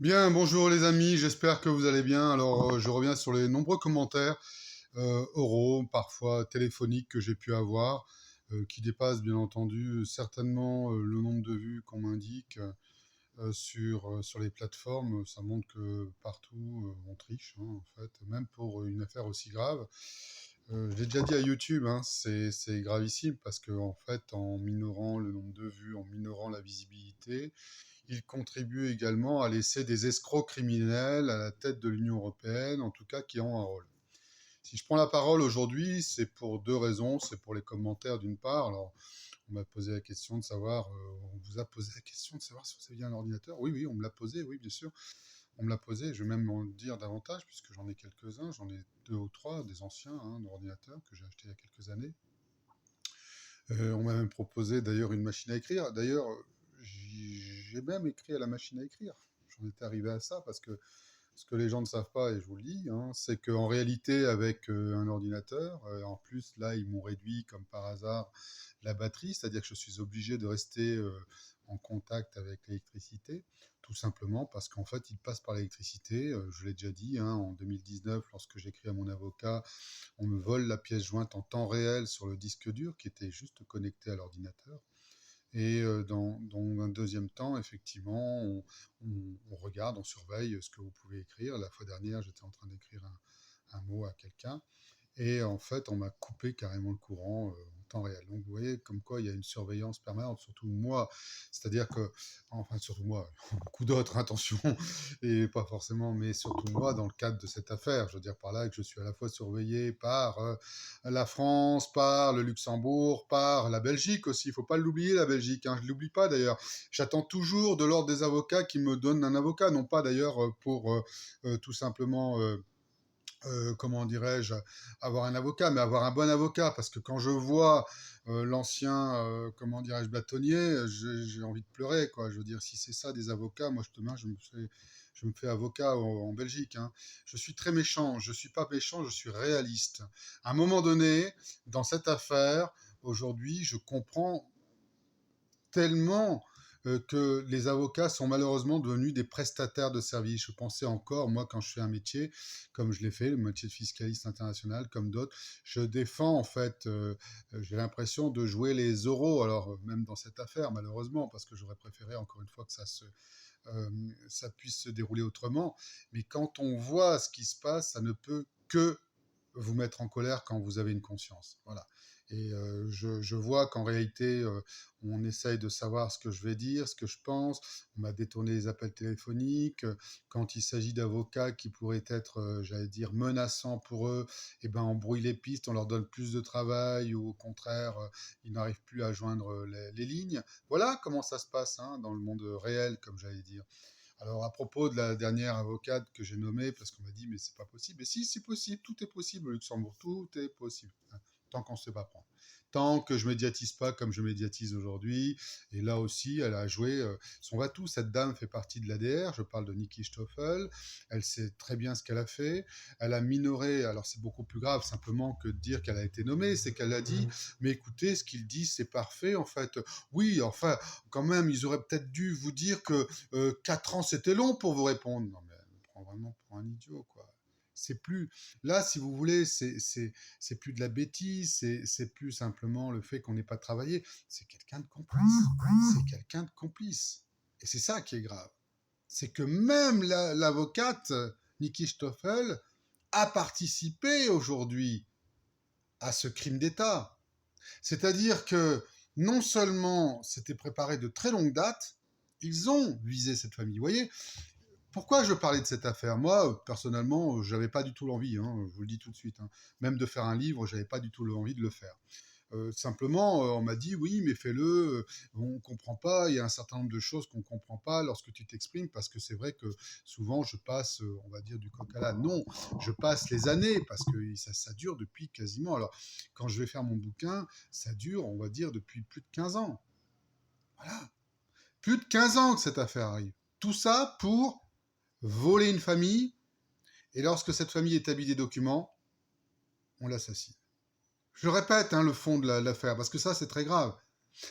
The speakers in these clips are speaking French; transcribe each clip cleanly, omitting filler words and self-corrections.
Bien, bonjour les amis, j'espère que vous allez bien. Alors, je reviens sur les nombreux commentaires oraux, parfois téléphoniques que j'ai pu avoir, qui dépassent bien entendu certainement le nombre de vues qu'on m'indique sur les plateformes. Ça montre que partout on triche, hein, en fait, même pour une affaire aussi grave. Je l'ai déjà dit à YouTube, hein, c'est gravissime parce que en fait, en minorant le nombre de vues, en minorant la visibilité, il contribue également à laisser des escrocs criminels à la tête de l'Union européenne, en tout cas qui ont un rôle. Si je prends la parole aujourd'hui, c'est pour deux raisons. C'est pour les commentaires d'une part. Alors, on m'a posé la question de savoir, on vous a posé la question de savoir si vous aviez un ordinateur. Oui, oui, on me l'a posé, oui, bien sûr. On me l'a posé, je vais même en dire davantage, puisque j'en ai quelques-uns, j'en ai deux ou trois, des anciens ordinateurs que j'ai achetés il y a quelques années. On m'a même proposé d'ailleurs une machine à écrire. D'ailleurs, j'ai même écrit à la machine à écrire. J'en étais arrivé à ça parce que ce que les gens ne savent pas, et je vous le dis, hein, c'est qu'en réalité, avec un ordinateur, en plus, là, ils m'ont réduit comme par hasard la batterie, c'est-à-dire que je suis obligé de rester en contact avec l'électricité, tout simplement parce qu'en fait, il passe par l'électricité. Je l'ai déjà dit, hein, en 2019, lorsque j'écris à mon avocat, on me vole la pièce jointe en temps réel sur le disque dur qui était juste connecté à l'ordinateur. Et dans un deuxième temps, effectivement, on regarde, on surveille ce que vous pouvez écrire. La fois dernière, j'étais en train d'écrire un mot à quelqu'un. Et en fait, on m'a coupé carrément le courant en temps réel. Donc, vous voyez, comme quoi il y a une surveillance permanente, surtout moi. C'est-à-dire que, enfin, surtout moi, beaucoup d'autres, attention, et pas forcément, mais surtout moi, dans le cadre de cette affaire. Je veux dire par là que je suis à la fois surveillé par la France, par le Luxembourg, par la Belgique aussi. Il ne faut pas l'oublier, la Belgique. Hein. Je ne l'oublie pas d'ailleurs. J'attends toujours de l'ordre des avocats qui me donnent un avocat, non pas d'ailleurs pour tout simplement comment dirais-je, avoir un avocat, mais avoir un bon avocat, parce que quand je vois l'ancien, comment dirais-je, bâtonnier, j'ai envie de pleurer, quoi. Je veux dire, si c'est ça des avocats, moi demain je me fais avocat en Belgique. Hein. Je suis très méchant, je suis pas méchant, je suis réaliste. À un moment donné, dans cette affaire, aujourd'hui, je comprends tellement que les avocats sont malheureusement devenus des prestataires de services. Je pensais encore, moi, quand je fais un métier, comme je l'ai fait, le métier de fiscaliste international, comme d'autres, je défends, en fait, j'ai l'impression de jouer les euros, alors même dans cette affaire, malheureusement, parce que j'aurais préféré, encore une fois, que ça puisse se dérouler autrement. Mais quand on voit ce qui se passe, ça ne peut que vous mettre en colère quand vous avez une conscience. Voilà. Et je vois qu'en réalité, on essaye de savoir ce que je vais dire, ce que je pense. On m'a détourné les appels téléphoniques. Quand il s'agit d'avocats qui pourraient être, j'allais dire, menaçants pour eux, eh ben, on brouille les pistes, on leur donne plus de travail ou au contraire, ils n'arrivent plus à joindre les lignes. Voilà comment ça se passe hein, dans le monde réel, comme j'allais dire. Alors, à propos de la dernière avocate que j'ai nommée, parce qu'on m'a dit, mais c'est pas possible. Mais si, c'est possible, tout est possible au Luxembourg, tout est possible. Hein, tant qu'on ne sait pas prendre. Tant que je médiatise pas comme je médiatise aujourd'hui. Et là aussi, elle a joué son va-tout. Cette dame fait partie de l'ADR. Je parle de Niki Stoffel. Elle sait très bien ce qu'elle a fait. Elle a minoré. Alors, c'est beaucoup plus grave simplement que de dire qu'elle a été nommée. C'est qu'elle a dit, mais écoutez, ce qu'il dit, c'est parfait. En fait, oui, enfin, quand même, ils auraient peut-être dû vous dire que 4 ans, c'était long pour vous répondre. Non, mais elle me prend vraiment pour un idiot, quoi. C'est plus. Là, si vous voulez, c'est plus de la bêtise, c'est plus simplement le fait qu'on n'ait pas travaillé. C'est quelqu'un de complice. C'est quelqu'un de complice. Et c'est ça qui est grave. C'est que même l'avocate Niki Stoffel a participé aujourd'hui à ce crime d'État. C'est-à-dire que non seulement c'était préparé de très longue date, ils ont visé cette famille. Vous voyez, pourquoi je parlais de cette affaire? Moi, personnellement, j'avais pas du tout l'envie, hein, je vous le dis tout de suite. Hein. Même de faire un livre, j'avais pas du tout l'envie de le faire. Simplement, on m'a dit oui, mais fais-le. On comprend pas. Il y a un certain nombre de choses qu'on comprend pas lorsque tu t'exprimes, parce que c'est vrai que souvent je passe, on va dire du coq à l'âne. Non, je passe les années parce que ça dure depuis quasiment. Alors, quand je vais faire mon bouquin, ça dure, on va dire, depuis plus de 15 ans. Voilà, plus de 15 ans que cette affaire arrive. Tout ça pour voler une famille, et lorsque cette famille établit des documents, on l'assassine. Je répète hein, le fond de l'affaire, parce que ça, c'est très grave.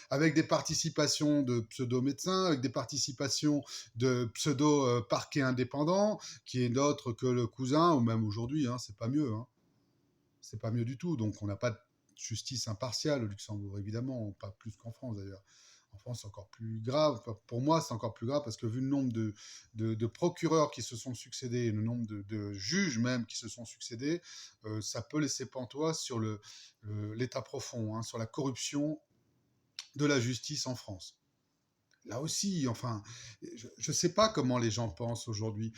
avec des participations de pseudo-médecins, avec des participations de pseudo-parquets indépendants, qui est d'autres que le cousin, ou même aujourd'hui, hein, c'est pas mieux, hein. C'est pas mieux du tout. Donc on n'a pas de justice impartiale au Luxembourg, évidemment, pas plus qu'en France d'ailleurs. En France, c'est encore plus grave. Enfin, pour moi, c'est encore plus grave parce que vu le nombre de procureurs qui se sont succédés, le nombre de juges même qui se sont succédés, ça peut laisser pantois sur l'état profond, hein, sur la corruption de la justice en France. Là aussi, enfin, je ne sais pas comment les gens pensent aujourd'hui.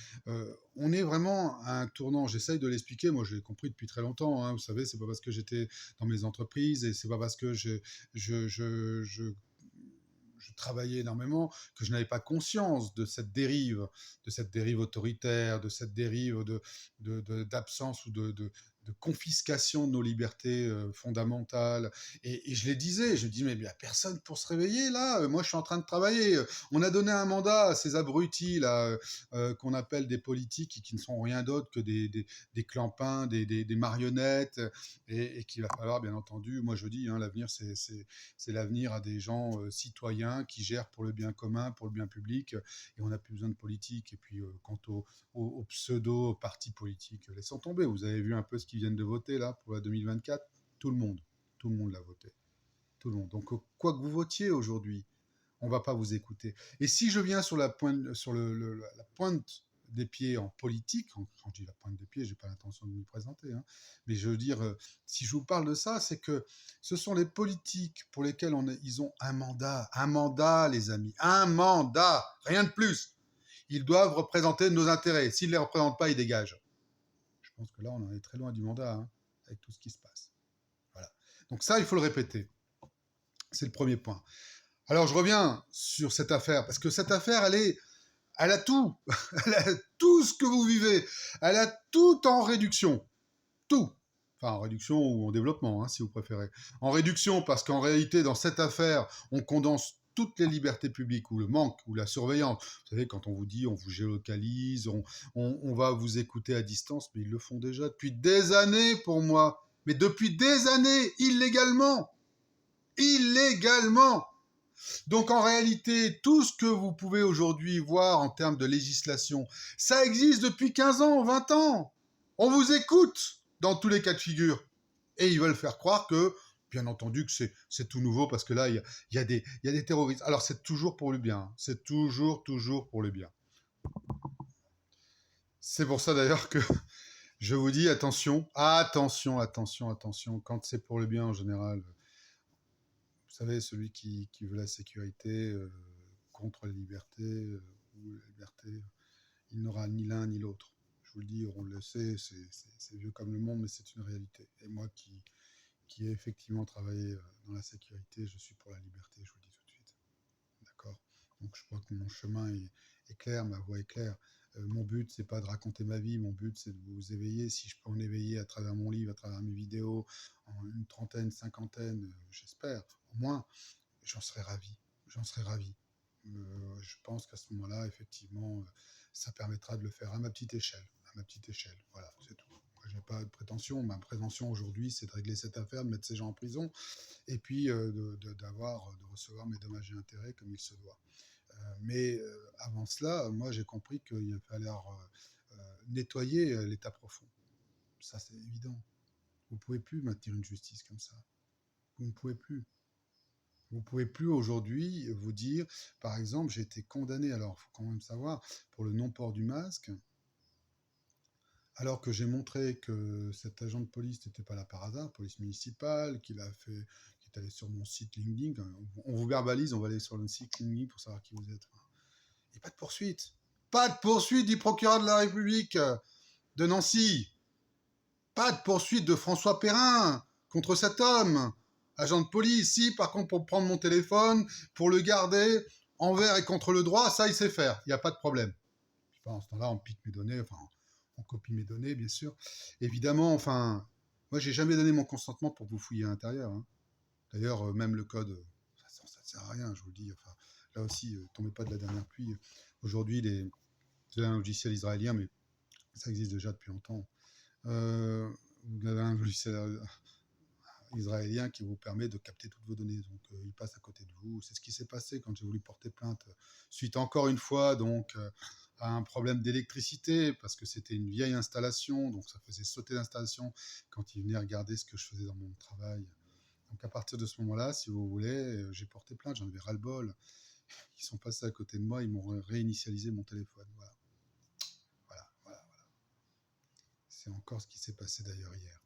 On est vraiment à un tournant. J'essaye de l'expliquer. Moi, je l'ai compris depuis très longtemps, hein. Vous savez, c'est pas parce que j'étais dans mes entreprises et c'est pas parce que je, je, je, je travaillais énormément que je n'avais pas conscience de cette dérive autoritaire, de cette dérive d'absence ou de confiscation de nos libertés fondamentales. Et je les disais, je dis, mais il n'y a personne pour se réveiller là, moi je suis en train de travailler. On a donné un mandat à ces abrutis là, qu'on appelle des politiques qui ne sont rien d'autre que des clampins, des marionnettes, et qu'il va falloir bien entendu, moi je dis, hein, l'avenir c'est l'avenir à des gens citoyens qui gèrent pour le bien commun, pour le bien public, et on n'a plus besoin de politique. Et puis quant aux pseudo-partis politiques, laissons tomber. Vous avez vu un peu ce qu'ils viennent de voter là pour la 2024. Tout le monde l'a voté. Tout le monde. Donc quoi que vous votiez aujourd'hui, on ne va pas vous écouter. Et si je viens sur la pointe, la pointe des pieds en politique, quand je dis la pointe des pieds, je n'ai pas l'intention de m'y présenter, hein, mais je veux dire, si je vous parle de ça, c'est que ce sont les politiques pour lesquels ils ont un mandat, les amis, un mandat, rien de plus. Ils doivent représenter nos intérêts. S'ils ne les représentent pas, ils dégagent. Je pense que là, on en est très loin du mandat, hein, avec tout ce qui se passe. Voilà. Donc ça, il faut le répéter. C'est le premier point. Alors, je reviens sur cette affaire, parce que cette affaire, elle a tout. Elle a tout ce que vous vivez. Elle a tout en réduction. Tout. Enfin, en réduction ou en développement, hein, si vous préférez. En réduction, parce qu'en réalité, dans cette affaire, on condense toutes les libertés publiques, ou le manque, ou la surveillance. Vous savez, quand on vous dit, on vous géolocalise, on va vous écouter à distance, mais ils le font déjà depuis des années pour moi. Mais depuis des années, illégalement. Illégalement. Donc en réalité, tout ce que vous pouvez aujourd'hui voir en termes de législation, ça existe depuis 15 ans, 20 ans. On vous écoute dans tous les cas de figure. Et ils veulent faire croire que, bien entendu, que c'est tout nouveau parce que là, il y a des terroristes. Alors c'est toujours pour le bien. C'est toujours pour le bien. C'est pour ça d'ailleurs que je vous dis attention, quand c'est pour le bien en général. Vous savez, celui qui veut la sécurité contre la liberté ou la liberté, il n'aura ni l'un ni l'autre. Je vous le dis, on le sait, c'est vieux comme le monde, mais c'est une réalité. Et moi qui ai effectivement travaillé dans la sécurité, je suis pour la liberté, je vous le dis tout de suite. D'accord. Donc je crois que mon chemin est clair, ma voie est claire. Mon but, c'est pas de raconter ma vie, mon but, c'est de vous éveiller. Si je peux en éveiller à travers mon livre, à travers mes vidéos, en une trentaine, cinquantaine, j'espère, au moins, j'en serais ravi. J'en serais ravi. Je pense qu'à ce moment-là, effectivement, ça permettra de le faire à ma petite échelle. À ma petite échelle. Voilà, c'est tout. Moi, je n'ai pas de prétention. Ma prétention aujourd'hui, c'est de régler cette affaire, de mettre ces gens en prison, et puis de recevoir mes dommages et intérêts comme il se doit. Mais avant cela, moi, j'ai compris qu'il fallait nettoyer l'état profond. Ça, c'est évident. Vous ne pouvez plus maintenir une justice comme ça. Vous ne pouvez plus. Vous ne pouvez plus aujourd'hui vous dire, par exemple, j'ai été condamné, alors il faut quand même savoir, pour le non-port du masque, alors que j'ai montré que cet agent de police n'était pas là par hasard, police municipale, qui est allé sur mon site LinkedIn. On vous verbalise, on va aller sur le site LinkedIn pour savoir qui vous êtes. Et pas de poursuite. Pas de poursuite du procureur de la République de Nancy. Pas de poursuite de François Perrin contre cet homme. Agent de police, si, par contre, pour prendre mon téléphone, pour le garder envers et contre le droit, ça, il sait faire. Il n'y a pas de problème. Puis, en ce temps-là, on pique mes données, enfin, on copie mes données, bien sûr. Évidemment, enfin, moi, j'ai jamais donné mon consentement pour que vous fouilliez à l'intérieur, hein. D'ailleurs, même le code, ça ne sert à rien, je vous le dis. Enfin, là aussi, tombez pas de la dernière pluie. Aujourd'hui, c'est un logiciel israélien, mais ça existe déjà depuis longtemps. Vous avez un logiciel israélien qui vous permet de capter toutes vos données. Donc, il passe à côté de vous. C'est ce qui s'est passé quand j'ai voulu porter plainte, suite encore une fois donc à un problème d'électricité, parce que c'était une vieille installation, donc ça faisait sauter l'installation quand ils venaient regarder ce que je faisais dans mon travail. Donc, à partir de ce moment-là, si vous voulez, j'ai porté plainte, j'en avais ras-le-bol. Ils sont passés à côté de moi, ils m'ont réinitialisé mon téléphone. Voilà, voilà, voilà. C'est encore ce qui s'est passé d'ailleurs hier.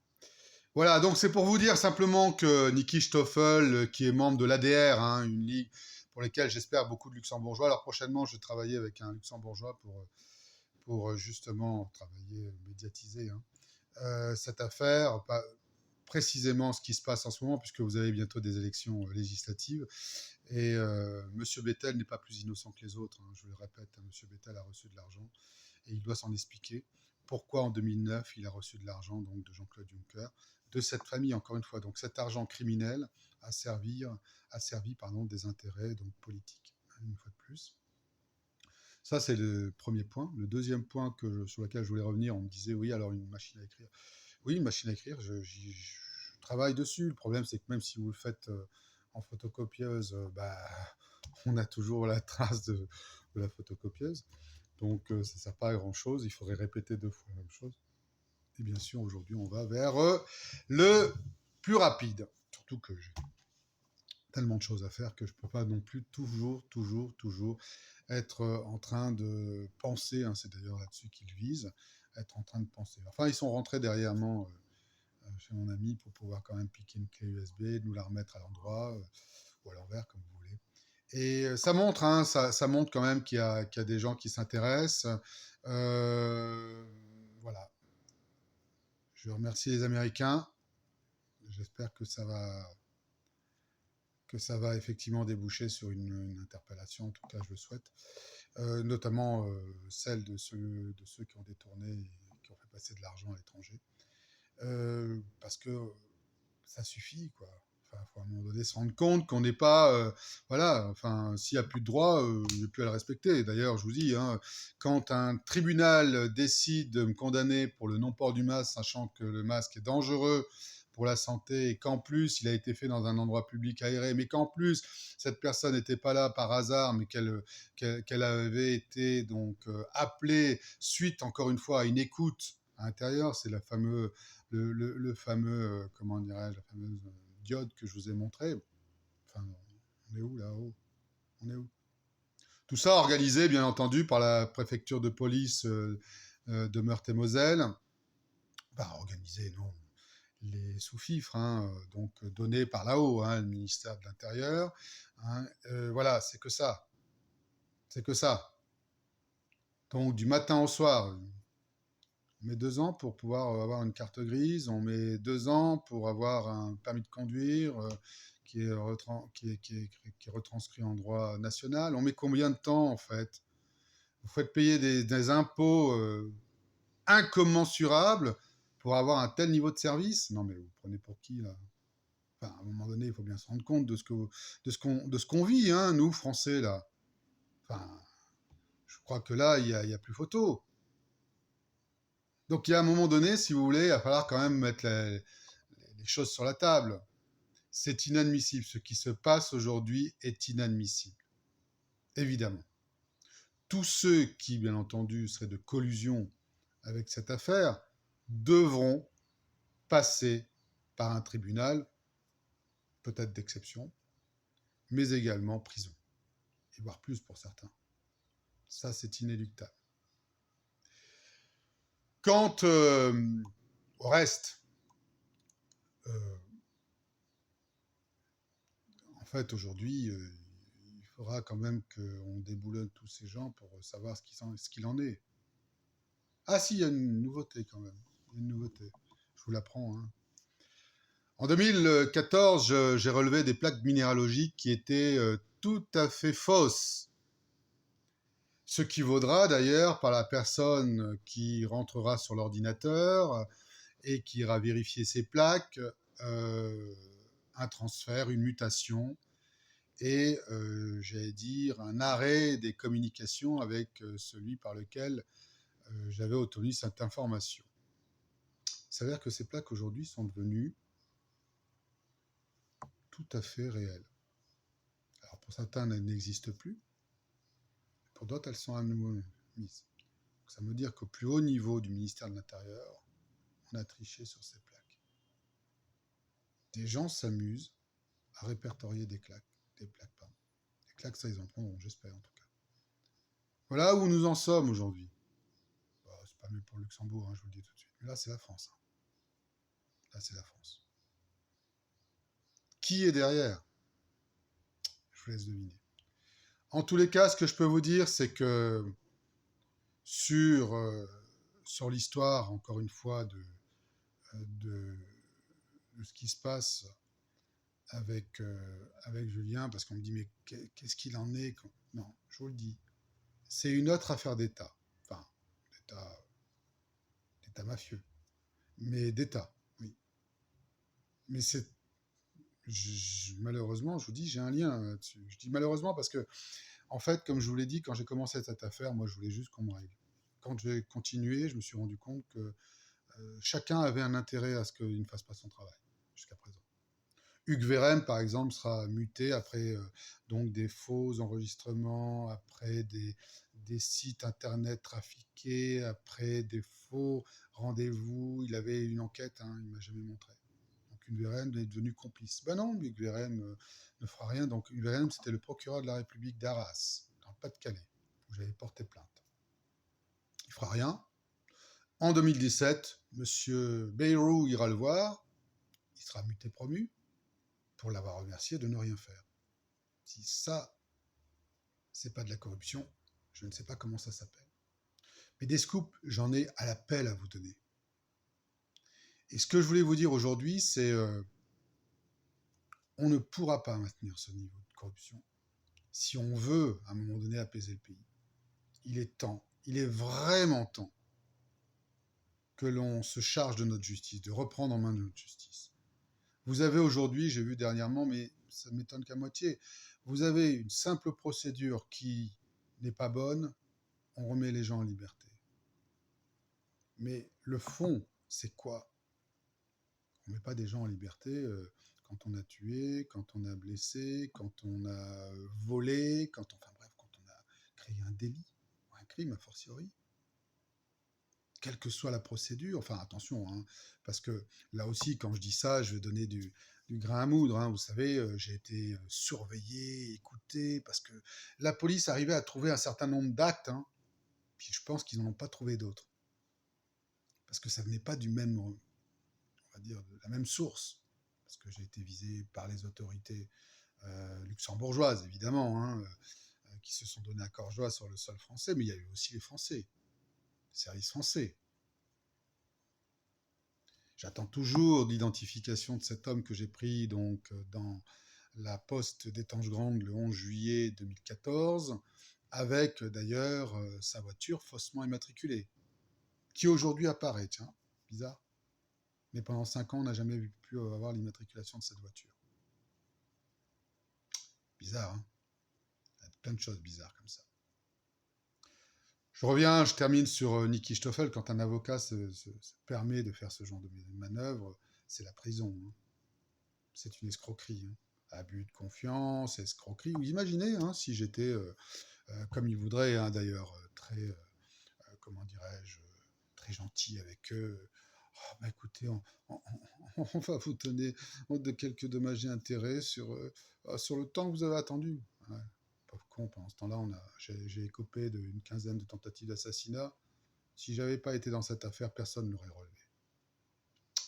Voilà, donc c'est pour vous dire simplement que Niki Stoffel, qui est membre de l'ADR, hein, une ligue pour laquelle j'espère beaucoup de luxembourgeois. Alors prochainement, je vais travailler avec un luxembourgeois pour justement travailler, médiatiser hein, cette affaire, pas précisément ce qui se passe en ce moment, puisque vous avez bientôt des élections législatives. Et M. Bettel n'est pas plus innocent que les autres, hein, je le répète, hein, M. Bettel a reçu de l'argent et il doit s'en expliquer. Pourquoi en 2009 il a reçu de l'argent donc de Jean-Claude Juncker, de cette famille encore une fois. Donc cet argent criminel a servi des intérêts donc politiques, hein, une fois de plus. Ça c'est le premier point. Le deuxième point sur lequel je voulais revenir, on me disait oui alors une machine à écrire. Oui une machine à écrire, je travaille dessus. Le problème c'est que même si vous le faites en photocopieuse, on a toujours la trace de la photocopieuse. Donc, ça ne sert pas à grand-chose. Il faudrait répéter 2 fois la même chose. Et bien sûr, aujourd'hui, on va vers le plus rapide. Surtout que j'ai tellement de choses à faire que je ne peux pas non plus toujours être en train de penser. Hein, c'est d'ailleurs là-dessus qu'ils visent, être en train de penser. Enfin, ils sont rentrés derrière moi chez mon ami pour pouvoir quand même piquer une clé USB, nous la remettre à l'endroit, ou à l'envers, comme vous voulez. Et ça montre, hein, ça montre quand même qu'il y a des gens qui s'intéressent. Voilà. Je remercie les Américains. J'espère que ça va effectivement déboucher sur une interpellation. En tout cas, je le souhaite. Notamment celle de ceux qui ont détourné et qui ont fait passer de l'argent à l'étranger. Parce que ça suffit, quoi. Enfin, faut à un moment donné se rendre compte qu'on n'est pas, voilà, enfin, s'il n'y a plus de droit, il n'y a plus à le respecter. D'ailleurs, je vous dis, hein, quand un tribunal décide de me condamner pour le non-port du masque, sachant que le masque est dangereux pour la santé et qu'en plus il a été fait dans un endroit public aéré, mais qu'en plus cette personne n'était pas là par hasard, mais qu'elle avait été donc appelée suite encore une fois à une écoute à l'intérieur, c'est le fameux, comment dirais-je, la fameuse diode que je vous ai montré. Enfin, on est où là-haut? On est où? Tout ça organisé, bien entendu, par la préfecture de police de Meurthe-et-Moselle. Organisé, non. Les sous-fifres, hein, donc donnés par là-haut, hein, le ministère de l'Intérieur. Hein, voilà, c'est que ça. C'est que ça. Donc, du matin au soir, on met 2 ans pour pouvoir avoir une carte grise, on met 2 ans pour avoir un permis de conduire qui est retranscrit en droit national. On met combien de temps en fait? Vous faites payer des impôts incommensurables pour avoir un tel niveau de service? Non mais vous prenez pour qui là? Enfin, à un moment donné, il faut bien se rendre compte de ce qu'on vit, hein, nous Français là. Enfin, je crois que là, il y a plus photo. Donc, il y a un moment donné, si vous voulez, il va falloir quand même mettre les choses sur la table. C'est inadmissible. Ce qui se passe aujourd'hui est inadmissible. Évidemment. Tous ceux qui, bien entendu, seraient de collusion avec cette affaire devront passer par un tribunal, peut-être d'exception, mais également prison. Et voire plus pour certains. Ça, c'est inéluctable. Quant au reste, en fait, aujourd'hui, il faudra quand même qu'on déboulonne tous ces gens pour savoir ce qu'il en est. Ah si, il y a une nouveauté quand même. Il y a une nouveauté. Je vous l'apprends. Hein. En 2014, j'ai relevé des plaques minéralogiques qui étaient tout à fait fausses. Ce qui vaudra d'ailleurs par la personne qui rentrera sur l'ordinateur et qui ira vérifier ces plaques, un transfert, une mutation et, j'allais dire, un arrêt des communications avec celui par lequel j'avais obtenu cette information. Il s'avère que ces plaques aujourd'hui sont devenues tout à fait réelles. Alors pour certains, elles n'existent plus, pour d'autres, elles sont à nouveau mises. Donc, ça veut dire qu'au plus haut niveau du ministère de l'Intérieur, on a triché sur ces plaques. Des gens s'amusent à répertorier des plaques, pardon. Des claques, ça, ils en prendront, j'espère en tout cas. Voilà où nous en sommes aujourd'hui. Bah, c'est pas mieux pour le Luxembourg, hein, je vous le dis tout de suite. Mais là, c'est la France. Hein. Là, c'est la France. Qui est derrière? Je vous laisse deviner. En tous les cas, ce que je peux vous dire, c'est que sur, euh, sur l'histoire, encore une fois, de, de ce qui se passe avec Julien, parce qu'on me dit, mais qu'est-ce qu'il en est? Non, je vous le dis, c'est une autre affaire d'État. Enfin, d'État mafieux. Mais d'État, oui. Mais c'est malheureusement, je vous dis, j'ai un lien là-dessus. Je dis malheureusement parce que, en fait, comme je vous l'ai dit, quand j'ai commencé cette affaire, moi, je voulais juste qu'on me règle. Quand j'ai continué, je me suis rendu compte que chacun avait un intérêt à ce qu'il ne fasse pas son travail, jusqu'à présent. Hugues Vérem, par exemple, sera muté après donc des faux enregistrements, après des sites internet trafiqués, après des faux rendez-vous. Il avait une enquête, hein, il ne m'a jamais montré. Donc Hugues Vérem est devenu complice. Ben non, Hugues Vérem ne fera rien. Donc Hugues Vérem, c'était le procureur de la République d'Arras, dans le Pas-de-Calais, où j'avais porté plainte. Il ne fera rien. En 2017, M. Bayrou ira le voir. Il sera muté promu pour l'avoir remercié de ne rien faire. Si ça, c'est pas de la corruption, je ne sais pas comment ça s'appelle. Mais des scoops, j'en ai à la pelle à vous donner. Et ce que je voulais vous dire aujourd'hui, c'est on ne pourra pas maintenir ce niveau de corruption si on veut, à un moment donné, apaiser le pays. Il est temps, il est vraiment temps que l'on se charge de notre justice, de reprendre en main notre justice. Vous avez aujourd'hui, j'ai vu dernièrement, mais ça ne m'étonne qu'à moitié, vous avez une simple procédure qui n'est pas bonne, on remet les gens en liberté. Mais le fond, c'est quoi? On ne met pas des gens en liberté quand on a tué, quand on a blessé, quand on a volé, enfin bref, quand on a créé un délit, ou un crime a fortiori. Quelle que soit la procédure, enfin attention, hein, parce que là aussi, quand je dis ça, je vais donner du grain à moudre. Hein, vous savez, j'ai été surveillé, écouté, parce que la police arrivait à trouver un certain nombre d'actes, hein, puis je pense qu'ils n'en ont pas trouvé d'autres. Parce que ça venait pas du même, on va dire, de la même source. Parce que j'ai été visé par les autorités luxembourgeoises, évidemment, hein, qui se sont donné à corps joie sur le sol français, mais il y a eu aussi les Français, les services français. J'attends toujours l'identification de cet homme que j'ai pris donc dans la poste d'Étanges-Grande le 11 juillet 2014, avec d'ailleurs sa voiture faussement immatriculée, qui aujourd'hui apparaît, tiens, bizarre. Mais pendant 5 ans, on n'a jamais pu avoir l'immatriculation de cette voiture. Bizarre, hein? Il y a plein de choses bizarres comme ça. Je termine sur Niki Stoffel. Quand un avocat se permet de faire ce genre de manœuvre, c'est la prison. Hein. C'est une escroquerie. Hein. Abus de confiance, escroquerie. Vous imaginez, hein, si j'étais, comme il voudrait, hein, d'ailleurs, très, comment dirais-je, très gentil avec eux. Oh, bah écoutez, on va vous donner de quelques dommages et intérêts sur le temps que vous avez attendu. Ouais, pauvre con, pendant ce temps-là, j'ai écopé d'une quinzaine de tentatives d'assassinat. Si j'avais pas été dans cette affaire, personne ne l'aurait relevé.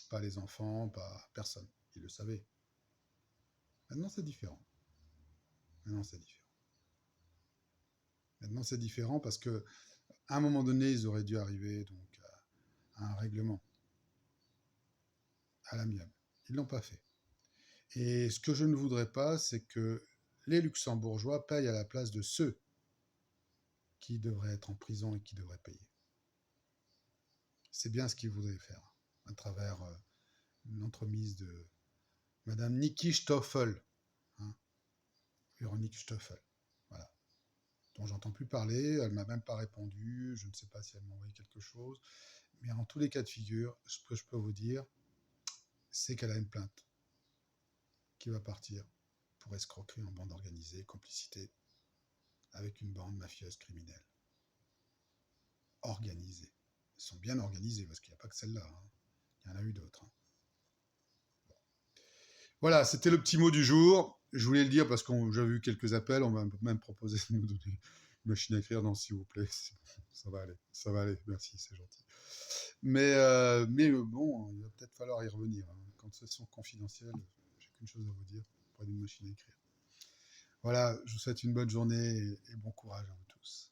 Pas les enfants, pas personne. Ils le savaient. Maintenant, c'est différent. Maintenant, c'est différent. Maintenant, c'est différent parce que à un moment donné, ils auraient dû arriver donc à un règlement à l'amiable. Ils ne l'ont pas fait. Et ce que je ne voudrais pas, c'est que les Luxembourgeois payent à la place de ceux qui devraient être en prison et qui devraient payer. C'est bien ce qu'ils voudraient faire, à travers une entremise de Madame Niki Stoffel, hein, Véronique Stoffel, voilà, dont j'entends plus parler, elle m'a même pas répondu, je ne sais pas si elle m'a envoyé quelque chose, mais en tous les cas de figure, ce que je peux vous dire, c'est qu'elle a une plainte. qui va partir pour escroquerie en bande organisée, complicité avec une bande mafieuse criminelle. Organisée. Ils sont bien organisés, parce qu'il n'y a pas que celle-là. Hein. Il y en a eu d'autres. Hein. Voilà, c'était le petit mot du jour. Je voulais le dire parce que j'avais eu quelques appels. On m'a même proposé de nous donner une machine à écrire. Non, s'il vous plaît, ça va aller. Ça va aller, merci, c'est gentil. Mais bon, il va peut-être falloir y revenir. Hein. Quand ce sont confidentiels, j'ai qu'une chose à vous dire. Prenez une machine à écrire. Voilà, je vous souhaite une bonne journée et bon courage à vous tous.